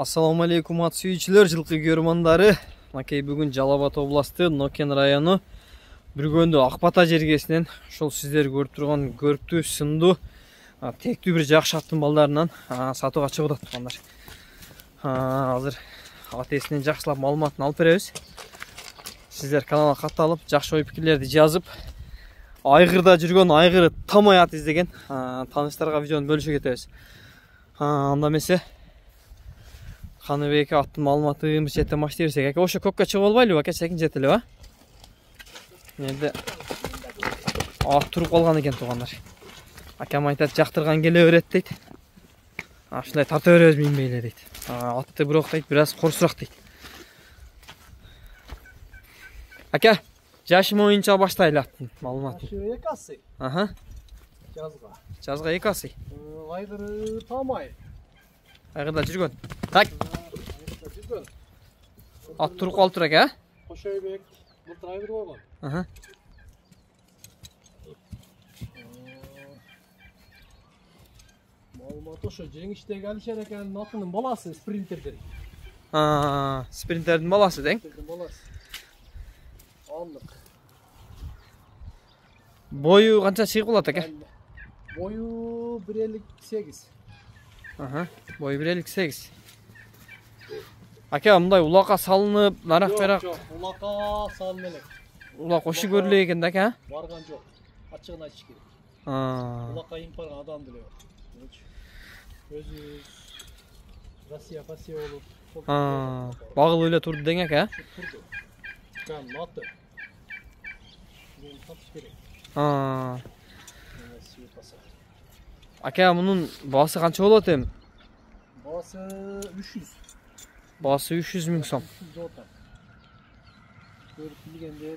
Assalamu alaikum ат сүйүүчүлөр, жылкы көрмандары. Макей бүгүн Жалал Абад областы Нокен району Бүргөндө Акбата жергесинен ошол сиздер көрүп турган көрүптүү сындуу тектүү бир жакшы аттын балдарынан сатууга чыгып атат туугандар. Азыр ат ээсинен жакшылап маалыматын алып беребиз. Сиздер каналга катталып, жакшы ой пикирлерди жазып, айгырда жүргөн айгыры тамай ат издеген тааныштарга видеону бөлүшө кетебиз. Анда эмесе Каныбек аттын маалыматын бир четен баштай берсек, аке ошо көккө чыгып албайлыбы, аке секин жетеле ба? Энди ат туруп калган экен туугандар. Акам айтат, жактырган келе берет дейт. Ушундай тарта беребиз минбейле дейт. Атты бирок дейт, бир аз корсураак дейт. Аке, жашы боюнча баштайлы аттын маалыматын. Жашы 2 асый. Жазга. Жазга 2 асый. Айгыры тамай. Айгырда жүргөн. Так. Ат туруп калыптыр аке, Кошойбек былтыр айгыр болгон. Маалымат ошо жеңиштеги Алишер экенин атынын баласы, спринтердер. Спринтердин баласы дең? Баласы. Анлык. Бою канча чыгып калат аке? Бою 1.58. Бою 1.58. Аке, мындай улакка салынып, нарак берак. Жок, улакка салын элек. Улак ошо көрүлө экен да, аке? Барган жок. Ачыгын айтыш керек. Улакка инип барган адам деле бар. Өзү Россия болуп. Багыл эле турду дең аке? Турду. Кан аты. Мен тапыш керек. Аке, мунун баасы канча болот эми? Баасы 300. Баасы 300 миң сом. Көрүп билгенде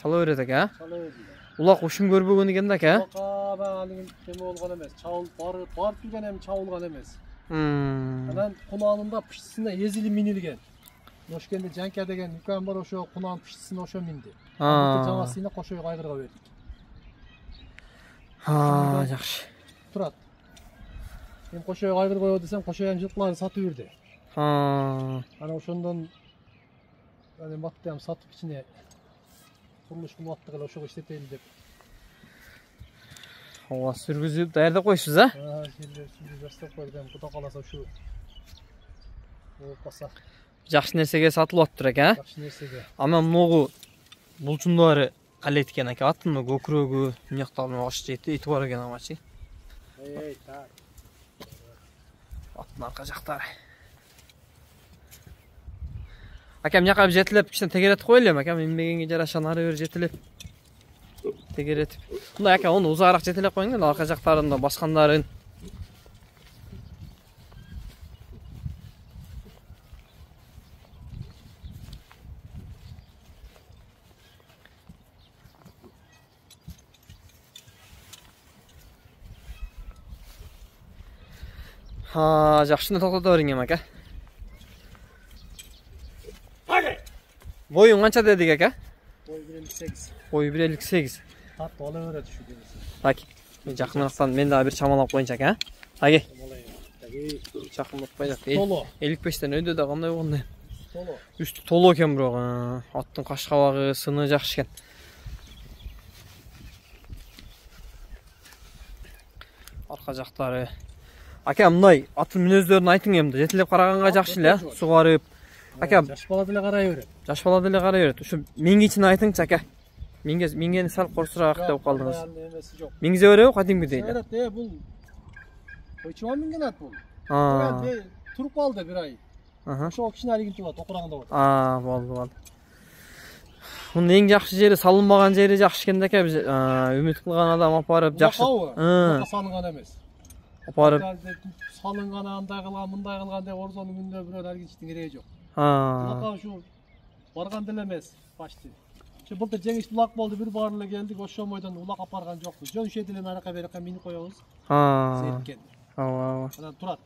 Чала берет аке, чала берет. Улак ушун көрбөгөн экен да, аке? Алыгын теме болгон эмес. Чабыл барып билген эми чабылган эмес. Анан кунаанында пыштысына эзили минилген. Ошкенде Жанка деген үкөн бар, ошо кунаан пыштысына ошо минди. Жаңасына кошой айгырга бердик. Жакшы. Турат. Мен кошой айгыр коё десем, кошойдун жылкыларын сатып берди. Ана ошондон мен баттым сатып ичине курулуш кылып аттыгы ошого иштетели деп. Ооба, сүргүзүп даярдап коюшсуз, а? Сүргүзүп жастап койдум. Кудай каласа ушу болупаса. Жакшы нерсеге сатылып аттыр аке, Жакшы нерсеге. Ама могу булчундары калет экен аке, аттын көкүрөгү, мыяктарына баш жетти, ити бар экен амачы. Так. Аттын арка жактары. Акам жака бир жетилеп, кичине тегеретип коелу, акам минбегенге жараша ары бери жетилеп тегеретип. Мындай ака, ону узаараак жетелеп коюң, арка жактарында баскандарын. Жакшыны токтото бериң эми ака. Boyun kança dedik aка? Boy 1.58. Boyu 1.58. Tatlı ала берет ушу келиси. Так. Мен жакынырактан мен дагы бир чамалап коюнчу ака. Аке. Жакынлап койдук. 55тен өйдө да кандай болгондой. Толо. Үстү толо экен бирок, аттын каш кабагы, сыны жакшы экен. Арка жактары. Ака, мындай аттын мүнөздөрүн айтың эмди. Жетилеп караганга жакшы эле, сугарып. Ака, жаш бала деле карай берет. Жаш бала деле карай берет. Ушу миңгичин айтыңчы ака. Миңгени сал корсураак деп калдыңыз. Миңзе береби, кадимгидей эле? Бул койчума минген ат бул. Туруп калды бир ай. Ошо кичине алигин тулат, окурагында болот. Болду. Мунун эң жакшы жери салынбаган жери жакшы экен да ака. Биз үмүт кылган адам апарып жакшы. Салынган эмес. Апарып салынган, андай кылган, мындай кылган деп орзонун күндө бирөө алгичтин кереги жок. Булакка ушу барган деле эмес, башты. Ошо былтыр жеңиш булак болду, бир баар эле келдик, ошо мойдон улак апарган жокпуз. Жөн ушет эле наракка берекке минип коебуз. Зериккен. Анан турат.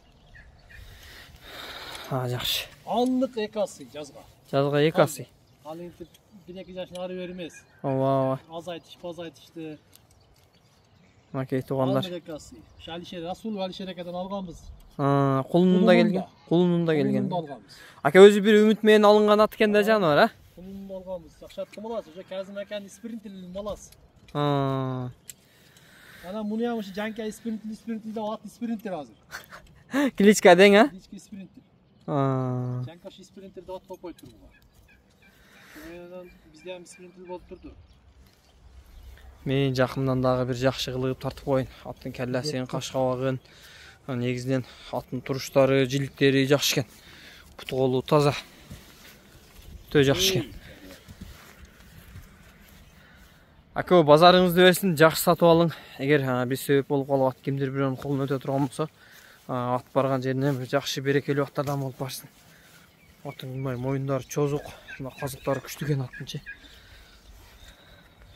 Жакшы. Анлык 2 асый жазга. Жазга 2 асый. Ал интип 1-2 жаш нары бермес. Аз айтышты. Макей тугандар. Алишер Расул Алишер акадан алганбыз. Кулунунда келген. Кулунунда келген. Кулунунда алганбыз. Ака өзү бир үмүт менен алынган ат экен да жаныбар, а? Кулунунда алганбыз. Акчатты маласы, уже Казым аканын спринтер маласы. Ana bunu yapmış Canka sprinter de at sprinter hazır. Klичка дең, а? Klичка sprinter. Canka şu sprinter de at top koytur bu var. Şundan bizde hem sprinter bolup turdu. Мен жакындан дагы бир жакшы кылып тартып коеюн. Аттын келлесин, кашкабагын, негизинен аттын туруштары, жиликтери жакшы экен. Буту колу таза. Өтө жакшы экен. Ака базарыңызды берсин, жакшы сатып алың. Эгер бир себеп болуп калып ат кимдир бирөөнүн колуна өтө турган болсо, ат барган жеринен бир жакшы берекелүү аттардан болуп барсын. Аттын моюндары чозук, казыктары күчтүү экен аттынчы.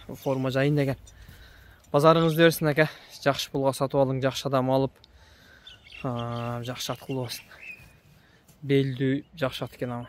Forma жайында экен. Базарыңызды берсин ака. Жакшы пулга сатып алың, жакшы адам алып, жакшы ат кылып алсын. Белдүү жакшы ат экен ама.